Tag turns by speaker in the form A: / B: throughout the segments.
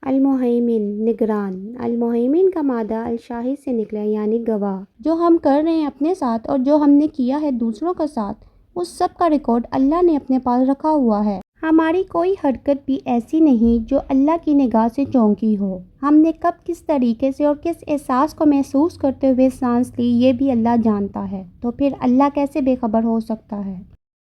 A: المہیمن نگران۔ المہیمن کا مادہ الشاہد سے نکلا یعنی گواہ۔ جو ہم کر رہے ہیں اپنے ساتھ اور جو ہم نے کیا ہے دوسروں کے ساتھ، اس سب کا ریکارڈ اللہ نے اپنے پاس رکھا ہوا ہے۔ ہماری کوئی حرکت بھی ایسی نہیں جو اللہ کی نگاہ سے چونکی ہو۔ ہم نے کب کس طریقے سے اور کس احساس کو محسوس کرتے ہوئے سانس لی، یہ بھی اللہ جانتا ہے۔ تو پھر اللہ کیسے بے خبر ہو سکتا ہے؟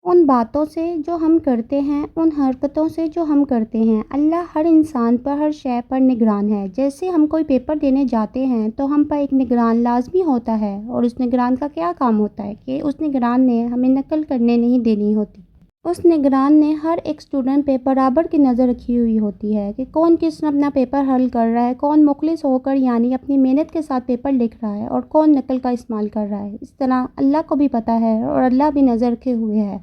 A: ان باتوں سے جو ہم کرتے ہیں، ان حرکتوں سے جو ہم کرتے ہیں، اللہ ہر انسان پر، ہر شے پر نگران ہے۔ جیسے ہم کوئی پیپر دینے جاتے ہیں تو ہم پر ایک نگران لازمی ہوتا ہے، اور اس نگران کا کیا کام ہوتا ہے کہ اس نگران نے ہمیں نقل کرنے نہیں دینی ہوتی۔ اس نگران نے ہر ایک اسٹوڈنٹ پہ برابر کی نظر رکھی ہوئی ہوتی ہے کہ کون کس طرح اپنا پیپر حل کر رہا ہے، کون مخلص ہو کر یعنی اپنی محنت کے ساتھ پیپر لکھ رہا ہے، اور کون نقل کا استعمال کر رہا ہے۔ اس طرح اللہ کو بھی پتہ ہے اور اللہ بھی نظر رکھے ہوئے ہے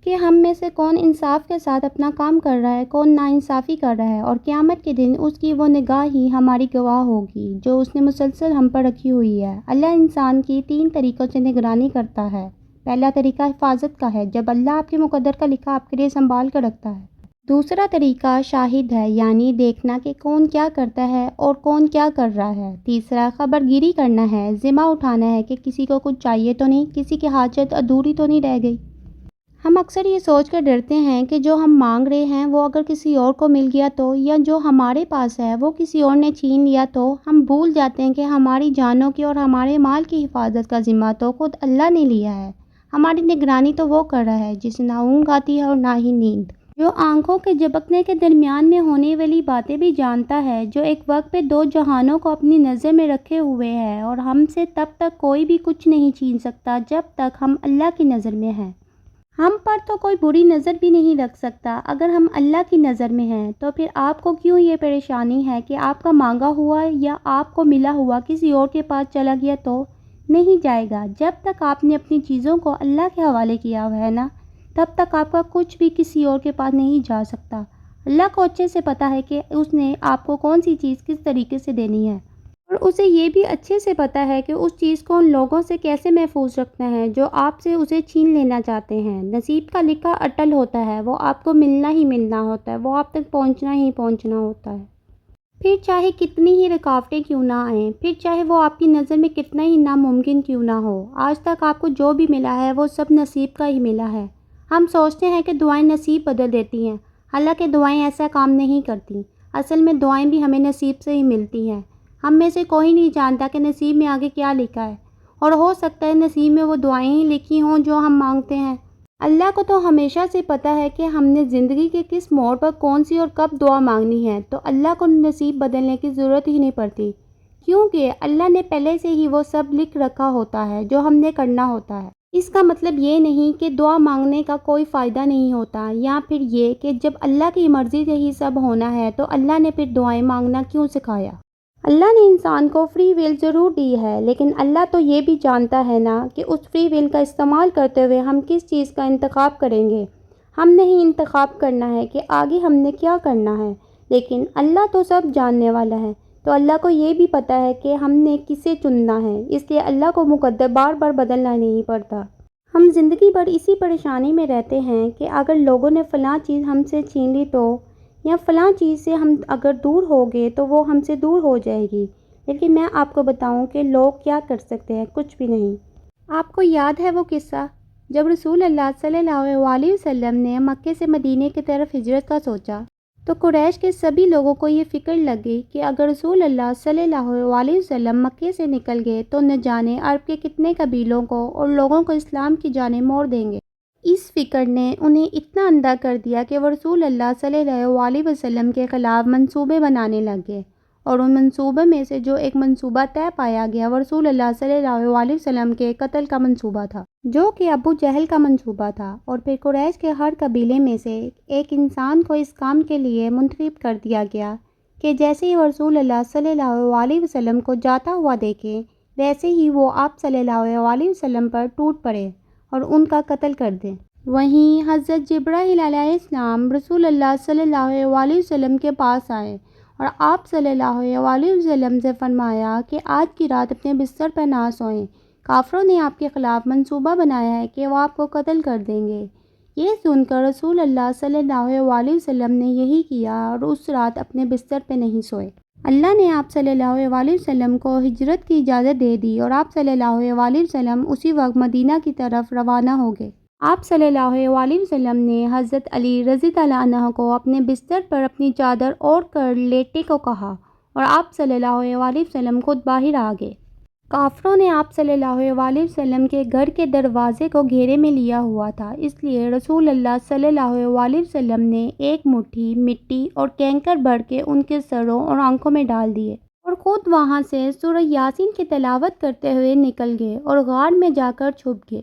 A: کہ ہم میں سے کون انصاف کے ساتھ اپنا کام کر رہا ہے، کون ناانصافی کر رہا ہے، اور قیامت کے دن اس کی وہ نگاہ ہی ہماری گواہ ہوگی جو اس نے مسلسل ہم پر رکھی ہوئی ہے۔ اللہ انسان کی 3 طریقوں سے نگرانی کرتا ہے۔ پہلا طریقہ حفاظت کا ہے، جب اللہ آپ کے مقدر کا لکھا آپ کے لیے سنبھال کر رکھتا ہے۔ دوسرا طریقہ شاہد ہے، یعنی دیکھنا کہ کون کیا کرتا ہے اور کون کیا کر رہا ہے۔ تیسرا خبر گیری کرنا ہے، ذمہ اٹھانا ہے کہ کسی کو کچھ چاہیے تو نہیں، کسی کی حاجت ادھوری تو نہیں رہ گئی۔ ہم اکثر یہ سوچ کر ڈرتے ہیں کہ جو ہم مانگ رہے ہیں وہ اگر کسی اور کو مل گیا تو، یا جو ہمارے پاس ہے وہ کسی اور نے چھین لیا تو۔ ہم بھول جاتے ہیں کہ ہماری جانوں کی اور ہمارے مال کی حفاظت کا ذمہ تو خود اللہ نے لیا ہے۔ ہماری نگرانی تو وہ کر رہا ہے جسے نہ اونگ آتی ہے اور نہ ہی نیند، جو آنکھوں کے جھپکنے کے درمیان میں ہونے والی باتیں بھی جانتا ہے، جو ایک وقت پہ 2 جہانوں کو اپنی نظر میں رکھے ہوئے ہے، اور ہم سے تب تک کوئی بھی کچھ نہیں چھین سکتا جب تک ہم اللہ کی نظر میں ہیں۔ ہم پر تو کوئی بری نظر بھی نہیں رکھ سکتا اگر ہم اللہ کی نظر میں ہیں۔ تو پھر آپ کو کیوں یہ پریشانی ہے کہ آپ کا مانگا ہوا یا آپ کو ملا ہوا کسی اور کے پاس چلا گیا تو؟ نہیں جائے گا۔ جب تک آپ نے اپنی چیزوں کو اللہ کے حوالے کیا ہوا ہے نا، تب تک آپ کا کچھ بھی کسی اور کے پاس نہیں جا سکتا۔ اللہ کو اچھے سے پتہ ہے کہ اس نے آپ کو کون سی چیز کس طریقے سے دینی ہے، اور اسے یہ بھی اچھے سے پتہ ہے کہ اس چیز کو ان لوگوں سے کیسے محفوظ رکھنا ہے جو آپ سے اسے چھین لینا چاہتے ہیں۔ نصیب کا لکھا اٹل ہوتا ہے، وہ آپ کو ملنا ہی ملنا ہوتا ہے، وہ آپ تک پہنچنا ہی پہنچنا ہوتا ہے۔ پھر چاہے کتنی ہی رکاوٹیں کیوں نہ آئیں، پھر چاہے وہ آپ کی نظر میں کتنا ہی ناممکن کیوں نہ ہو، آج تک آپ کو جو بھی ملا ہے وہ سب نصیب کا ہی ملا ہے۔ ہم سوچتے ہیں کہ دعائیں نصیب بدل دیتی ہیں، حالانکہ دعائیں ایسا کام نہیں کرتی۔ اصل میں دعائیں بھی ہمیں نصیب سے ہی ملتی ہیں۔ ہم میں سے کوئی نہیں جانتا کہ نصیب میں آگے کیا لکھا ہے، اور ہو سکتا ہے نصیب میں وہ دعائیں ہی لکھی ہوں جو ہم مانگتے ہیں۔ اللہ کو تو ہمیشہ سے پتہ ہے کہ ہم نے زندگی کے کس موڑ پر کون سی اور کب دعا مانگنی ہے، تو اللہ کو نصیب بدلنے کی ضرورت ہی نہیں پڑتی، کیونکہ اللہ نے پہلے سے ہی وہ سب لکھ رکھا ہوتا ہے جو ہم نے کرنا ہوتا ہے۔ اس کا مطلب یہ نہیں کہ دعا مانگنے کا کوئی فائدہ نہیں ہوتا، یا پھر یہ کہ جب اللہ کی مرضی سے ہی سب ہونا ہے تو اللہ نے پھر دعائیں مانگنا کیوں سکھایا؟ اللہ نے انسان کو فری ول ضرور دی ہے، لیکن اللہ تو یہ بھی جانتا ہے نا کہ اس فری ول کا استعمال کرتے ہوئے ہم کس چیز کا انتخاب کریں گے۔ ہم نے ہی انتخاب کرنا ہے کہ آگے ہم نے کیا کرنا ہے، لیکن اللہ تو سب جاننے والا ہے، تو اللہ کو یہ بھی پتہ ہے کہ ہم نے کسے چننا ہے، اس لیے اللہ کو مقدر بار بار بدلنا نہیں پڑتا۔ ہم زندگی بھر اسی پریشانی میں رہتے ہیں کہ اگر لوگوں نے فلاں چیز ہم سے چھین لی تو، یا فلاں چیز سے ہم اگر دور ہو گئے تو وہ ہم سے دور ہو جائے گی۔ لیکن میں آپ کو بتاؤں کہ لوگ کیا کر سکتے ہیں، کچھ بھی نہیں۔ آپ کو یاد ہے وہ قصہ جب رسول اللہ صلی اللہ علیہ وسلم نے مکے سے مدینے کی طرف ہجرت کا سوچا تو قریش کے سبھی لوگوں کو یہ فکر لگ گئی کہ اگر رسول اللہ صلی اللہ علیہ وسلم مکے سے نکل گئے تو نہ جانے عرب کے کتنے قبیلوں کو اور لوگوں کو اسلام کی جانب موڑ دیں گے۔ اس فکر نے انہیں اتنا اندھا کر دیا کہ وہ رسول اللہ صلی اللہ علیہ وسلم کے خلاف منصوبے بنانے لگ گئے، اور ان منصوبے میں سے جو ایک منصوبہ طے پایا گیا وہ رسول اللہ صلی اللہ علیہ وسلم کے قتل کا منصوبہ تھا، جو کہ ابو جہل کا منصوبہ تھا۔ اور پھر قریش کے ہر قبیلے میں سے ایک انسان کو اس کام کے لیے منتخب کر دیا گیا کہ جیسے ہی وہ رسول اللہ صلی اللہ علیہ وسلم کو جاتا ہوا دیکھے، ویسے ہی وہ آپ صلی اللہ علیہ وسلم پر ٹوٹ پڑے اور ان کا قتل کر دیں۔ وہیں حضرت جبرائیل علیہ السلام رسول اللہ صلی اللہ علیہ وسلم کے پاس آئے اور آپ صلی اللہ علیہ وسلم سے فرمایا کہ آج کی رات اپنے بستر پر نہ سوئیں، کافروں نے آپ کے خلاف منصوبہ بنایا ہے کہ وہ آپ کو قتل کر دیں گے۔ یہ سن کر رسول اللہ صلی اللہ علیہ وسلم نے یہی کیا اور اس رات اپنے بستر پہ نہیں سوئے۔ اللہ نے آپ صلی اللہ علیہ وسلم کو ہجرت کی اجازت دے دی اور آپ صلی اللہ علیہ وسلم اسی وقت مدینہ کی طرف روانہ ہو گئے۔ آپ صلی اللہ علیہ وسلم نے حضرت علی رضی اللہ عنہ کو اپنے بستر پر اپنی چادر اوڑھ کر لیٹنے کو کہا اور آپ صلی اللہ علیہ وسلم خود باہر آ گئے۔ کافروں نے آپ صلی اللہ علیہ وسلم کے گھر کے دروازے کو گھیرے میں لیا ہوا تھا، اس لیے رسول اللہ صلی اللہ علیہ وسلم نے ایک مٹھی مٹی اور کنکر بھر کے ان کے سروں اور آنکھوں میں ڈال دیے اور خود وہاں سے سورہ یاسین کی تلاوت کرتے ہوئے نکل گئے اور غار میں جا کر چھپ گئے۔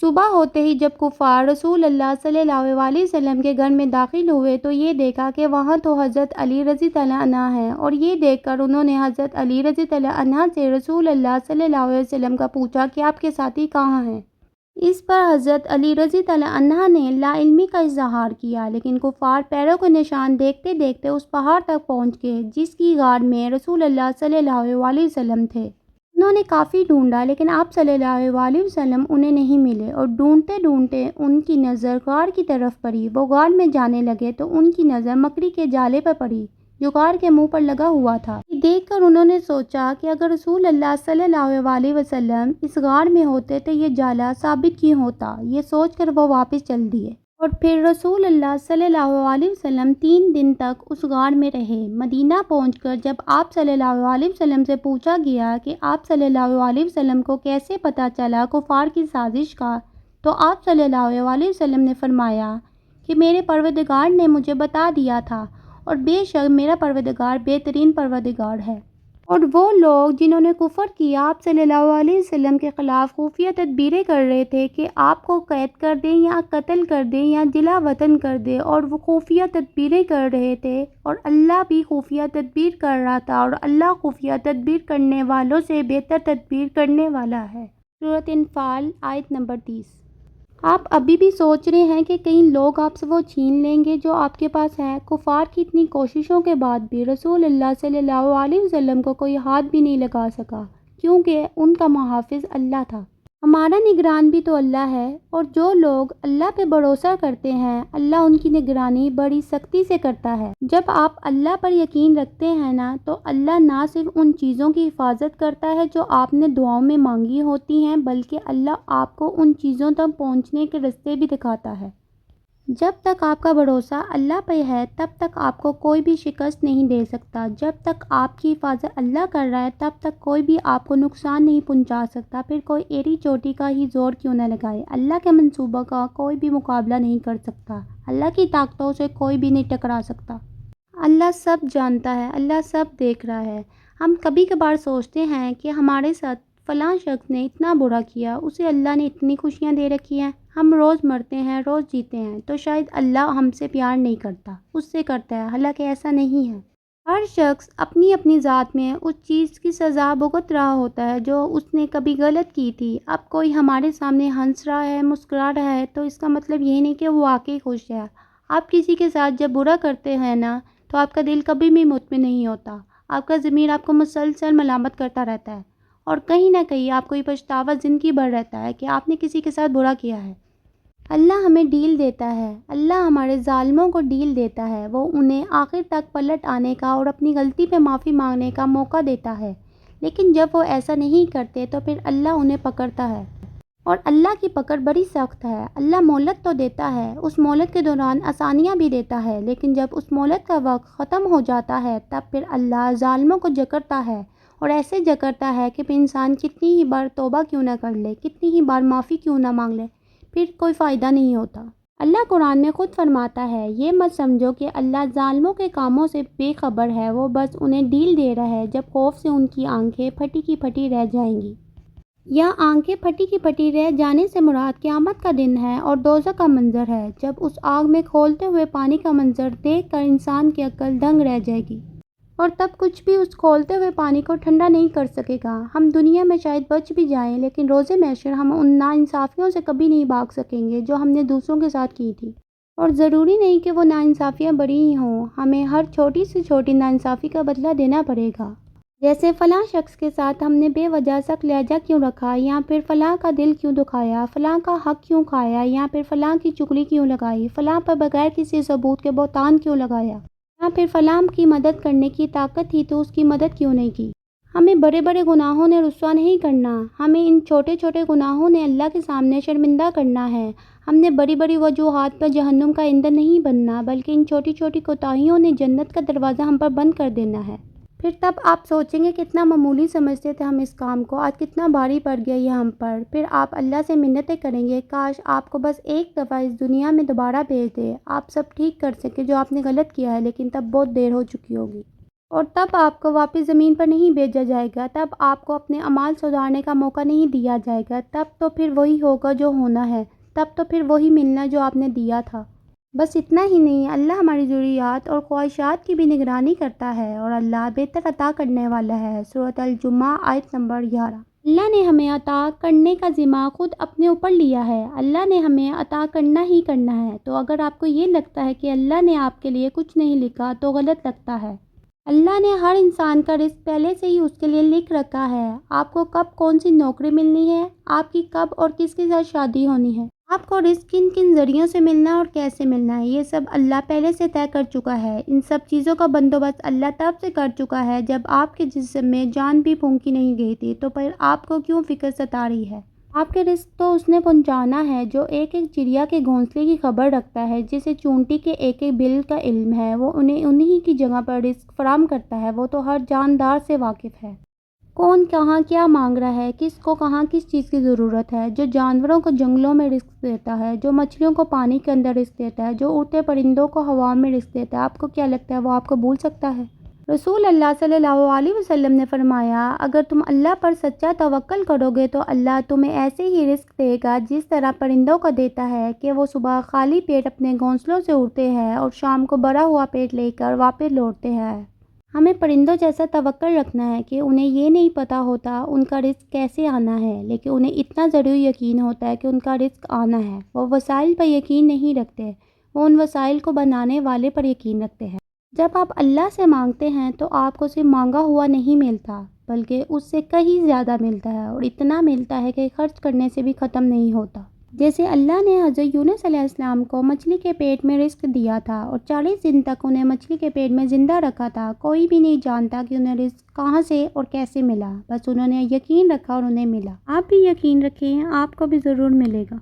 A: صبح ہوتے ہی جب کفار رسول اللہ صلی اللہ علیہ وسلم کے گھر میں داخل ہوئے تو یہ دیکھا کہ وہاں تو حضرت علی رضی اللہ عنہ ہیں، اور یہ دیکھ کر انہوں نے حضرت علی رضی اللہ عنہ سے رسول اللہ صلی اللہ علیہ وسلم کا پوچھا کہ آپ کے ساتھی کہاں ہیں؟ اس پر حضرت علی رضی اللہ عنہ نے لا علمی کا اظہار کیا، لیکن کفار پیروں کے نشان دیکھتے دیکھتے اس پہاڑ تک پہنچ گئے جس کی غار میں رسول اللہ صلی اللہ علیہ وسلم تھے۔ انہوں نے کافی ڈھونڈا لیکن آپ صلی اللہ علیہ وسلم انہیں نہیں ملے، اور ڈھونڈتے ڈھونڈتے ان کی نظر غار کی طرف پڑی۔ وہ غار میں جانے لگے تو ان کی نظر مکڑی کے جالے پر پڑی جو غار کے منہ پر لگا ہوا تھا۔ یہ دیکھ کر انہوں نے سوچا کہ اگر رسول اللہ صلی اللہ علیہ وسلم اس غار میں ہوتے تو یہ جالا ثابت کیوں ہوتا۔ یہ سوچ کر وہ واپس چل دیے اور پھر رسول اللہ صلی اللہ علیہ وسلم 3 دن تک اس غار میں رہے۔ مدینہ پہنچ کر جب آپ صلی اللہ علیہ وسلم سے پوچھا گیا کہ آپ صلی اللہ علیہ وسلم کو کیسے پتہ چلا کفار کی سازش کا، تو آپ صلی اللہ علیہ وسلم نے فرمایا کہ میرے پروردگار نے مجھے بتا دیا تھا، اور بے شک میرا پروردگار بہترین پروردگار ہے۔ اور وہ لوگ جنہوں نے کفر کیا آپ صلی اللہ علیہ وسلم کے خلاف خفیہ تدبیریں کر رہے تھے کہ آپ کو قید کر دیں یا قتل کر دیں یا جلا وطن کر دیں، اور وہ خفیہ تدبیریں کر رہے تھے، اور اللہ بھی خفیہ تدبیر کر رہا تھا، اور اللہ خفیہ تدبیر کرنے والوں سے بہتر تدبیر کرنے والا ہے۔ سورۃ انفال آیت نمبر 30۔ آپ ابھی بھی سوچ رہے ہیں کہ کئی لوگ آپ سے وہ چھین لیں گے جو آپ کے پاس ہے۔ کفار کی اتنی کوششوں کے بعد بھی رسول اللہ صلی اللہ علیہ وسلم کو کوئی ہاتھ بھی نہیں لگا سکا، کیونکہ ان کا محافظ اللہ تھا۔ ہمارا نگران بھی تو اللہ ہے، اور جو لوگ اللہ پہ بھروسہ کرتے ہیں اللہ ان کی نگرانی بڑی سختی سے کرتا ہے۔ جب آپ اللہ پر یقین رکھتے ہیں نا، تو اللہ نہ صرف ان چیزوں کی حفاظت کرتا ہے جو آپ نے دعاؤں میں مانگی ہوتی ہیں، بلکہ اللہ آپ کو ان چیزوں تک پہنچنے کے راستے بھی دکھاتا ہے۔ جب تک آپ کا بھروسہ اللہ پہ ہے تب تک آپ کو کوئی بھی شکست نہیں دے سکتا۔ جب تک آپ کی حفاظت اللہ کر رہا ہے تب تک کوئی بھی آپ کو نقصان نہیں پہنچا سکتا، پھر کوئی ایڑی چوٹی کا ہی زور کیوں نہ لگائے۔ اللہ کے منصوبہ کا کوئی بھی مقابلہ نہیں کر سکتا، اللہ کی طاقتوں سے کوئی بھی نہیں ٹکرا سکتا۔ اللہ سب جانتا ہے، اللہ سب دیکھ رہا ہے۔ ہم کبھی کبھار سوچتے ہیں کہ ہمارے ساتھ فلاں شخص نے اتنا برا کیا، اسے اللہ نے اتنی خوشیاں دے رکھی ہیں، ہم روز مرتے ہیں روز جیتے ہیں، تو شاید اللہ ہم سے پیار نہیں کرتا، اس سے کرتا ہے، حالانکہ ایسا نہیں ہے۔ ہر شخص اپنی اپنی ذات میں اس چیز کی سزا بھگت رہا ہوتا ہے جو اس نے کبھی غلط کی تھی۔ اب کوئی ہمارے سامنے ہنس رہا ہے، مسکرا رہا ہے، تو اس کا مطلب یہ نہیں کہ وہ واقعی خوش ہے۔ آپ کسی کے ساتھ جب برا کرتے ہیں نا، تو آپ کا دل کبھی بھی مطمئن نہیں ہوتا، آپ کا ضمیر آپ کو مسلسل ملامت کرتا رہتا ہے، اور کہیں نہ کہیں آپ کو یہ پچھتاوا زندگی بھر رہتا ہے کہ آپ نے کسی کے ساتھ برا کیا ہے۔ اللہ ہمیں ڈیل دیتا ہے، اللہ ہمارے ظالموں کو ڈیل دیتا ہے، وہ انہیں آخر تک پلٹ آنے کا اور اپنی غلطی پہ معافی مانگنے کا موقع دیتا ہے، لیکن جب وہ ایسا نہیں کرتے تو پھر اللہ انہیں پکڑتا ہے، اور اللہ کی پکڑ بڑی سخت ہے۔ اللہ مہلت تو دیتا ہے، اس مہلت کے دوران آسانیاں بھی دیتا ہے، لیکن جب اس مہلت کا وقت ختم ہو جاتا ہے تب پھر اللہ ظالموں کو جکڑتا ہے، اور ایسے جکڑتا ہے کہ پھر انسان کتنی ہی بار توبہ کیوں نہ کر لے، کتنی ہی بار معافی کیوں نہ مانگ لے، پھر کوئی فائدہ نہیں ہوتا۔ اللہ قرآن میں خود فرماتا ہے، یہ مت سمجھو کہ اللہ ظالموں کے کاموں سے بے خبر ہے، وہ بس انہیں ڈیل دے رہا ہے جب خوف سے ان کی آنکھیں پھٹی کی پھٹی رہ جائیں گی۔ یا آنکھیں پھٹی کی پھٹی رہ جانے سے مراد قیامت کا دن ہے اور دوزخ کا منظر ہے، جب اس آگ میں کھولتے ہوئے پانی کا منظر دیکھ کر انسان کی عقل دنگ رہ جائے گی، اور تب کچھ بھی اس کھولتے ہوئے پانی کو ٹھنڈا نہیں کر سکے گا۔ ہم دنیا میں شاید بچ بھی جائیں، لیکن روز محشر ہم ان ناانصافیوں سے کبھی نہیں بھاگ سکیں گے جو ہم نے دوسروں کے ساتھ کی تھی، اور ضروری نہیں کہ وہ ناانصافیاں بڑی ہی ہوں، ہمیں ہر چھوٹی سے چھوٹی ناانصافی کا بدلہ دینا پڑے گا۔ جیسے فلاں شخص کے ساتھ ہم نے بے وجہ سخت لہجہ کیوں رکھا، یا پھر فلاں کا دل کیوں دکھایا، فلاں کا حق کیوں کھایا، یا پھر فلاں کی چغلی کیوں لگائی، فلاں پر بغیر کسی ثبوت کے بہتان کیوں لگایا، یا پھر فلاں کی مدد کرنے کی طاقت تھی تو اس کی مدد کیوں نہیں کی۔ ہمیں بڑے بڑے گناہوں نے رسوا نہیں کرنا، ہمیں ان چھوٹے چھوٹے گناہوں نے اللہ کے سامنے شرمندہ کرنا ہے۔ ہم نے بڑی بڑی وجوہات پر جہنم کا ایندھن نہیں بننا، بلکہ ان چھوٹی چھوٹی کوتاہیوں نے جنت کا دروازہ ہم پر بند کر دینا ہے۔ پھر تب آپ سوچیں گے کتنا معمولی سمجھتے تھے ہم اس کام کو، آج کتنا بھاری پڑ گیا یہ ہم پر۔ پھر آپ اللہ سے منتیں کریں گے، کاش آپ کو بس ایک دفعہ اس دنیا میں دوبارہ بھیج دے، آپ سب ٹھیک کر سکیں جو آپ نے غلط کیا ہے، لیکن تب بہت دیر ہو چکی ہوگی۔ اور تب آپ کو واپس زمین پر نہیں بھیجا جائے گا، تب آپ کو اپنے اعمال سدھارنے کا موقع نہیں دیا جائے گا، تب تو پھر وہی ہوگا جو ہونا ہے، تب تو پھر وہی ملنا جو آپ نے دیا تھا۔ بس اتنا ہی نہیں، اللہ ہماری ضروریات اور خواہشات کی بھی نگرانی کرتا ہے، اور اللہ بہتر عطا کرنے والا ہے۔ سورۃ الجمعہ آیت نمبر 11۔ اللہ نے ہمیں عطا کرنے کا ذمہ خود اپنے اوپر لیا ہے، اللہ نے ہمیں عطا کرنا ہی کرنا ہے۔ تو اگر آپ کو یہ لگتا ہے کہ اللہ نے آپ کے لیے کچھ نہیں لکھا تو غلط لگتا ہے۔ اللہ نے ہر انسان کا رزق پہلے سے ہی اس کے لیے لکھ رکھا ہے۔ آپ کو کب کون سی نوکری ملنی ہے، آپ کی کب اور کس کے ساتھ شادی ہونی ہے، آپ کو رزق کن کن ذریعوں سے ملنا ہے اور کیسے ملنا ہے، یہ سب اللہ پہلے سے طے کر چکا ہے۔ ان سب چیزوں کا بندوبست اللہ تب سے کر چکا ہے جب آپ کے جسم میں جان بھی پھونکی نہیں گئی تھی، تو پھر آپ کو کیوں فکر ستا رہی ہے؟ آپ کے رزق تو اس نے پہنچانا ہے جو ایک ایک چڑیا کے گھونسلے کی خبر رکھتا ہے، جسے چونٹی کے ایک ایک بل کا علم ہے، وہ انہیں انہی کی جگہ پر رزق فراہم کرتا ہے۔ وہ تو ہر جاندار سے واقف ہے، کون کہاں کیا مانگ رہا ہے، کس کو کہاں کس چیز کی ضرورت ہے، جو جانوروں کو جنگلوں میں رزق دیتا ہے، جو مچھلیوں کو پانی کے اندر رزق دیتا ہے، جو اڑتے پرندوں کو ہوا میں رزق دیتا ہے، آپ کو کیا لگتا ہے وہ آپ کو بھول سکتا ہے؟ رسول اللہ صلی اللہ علیہ وسلم نے فرمایا، اگر تم اللہ پر سچا توکل کرو گے تو اللہ تمہیں ایسے ہی رزق دے گا جس طرح پرندوں کو دیتا ہے کہ وہ صبح خالی پیٹ اپنے گھونسلوں سے اڑتے ہیں اور شام کو بھرا ہوا پیٹ لے کر واپس لوٹتے ہیں۔ ہمیں پرندوں جیسا توکل رکھنا ہے کہ انہیں یہ نہیں پتا ہوتا ان کا رزق کیسے آنا ہے، لیکن انہیں اتنا ضرور یقین ہوتا ہے کہ ان کا رزق آنا ہے۔ وہ وسائل پر یقین نہیں رکھتے، وہ ان وسائل کو بنانے والے پر یقین رکھتے ہیں۔ جب آپ اللہ سے مانگتے ہیں تو آپ کو صرف مانگا ہوا نہیں ملتا، بلکہ اس سے کہیں زیادہ ملتا ہے، اور اتنا ملتا ہے کہ خرچ کرنے سے بھی ختم نہیں ہوتا۔ جیسے اللہ نے حضرت یونس علیہ السلام کو مچھلی کے پیٹ میں رزق دیا تھا اور 40 دن تک انہیں مچھلی کے پیٹ میں زندہ رکھا تھا، کوئی بھی نہیں جانتا کہ انہیں رزق کہاں سے اور کیسے ملا، بس انہوں نے یقین رکھا اور انہیں ملا۔ آپ بھی یقین رکھیں، آپ کو بھی ضرور ملے گا۔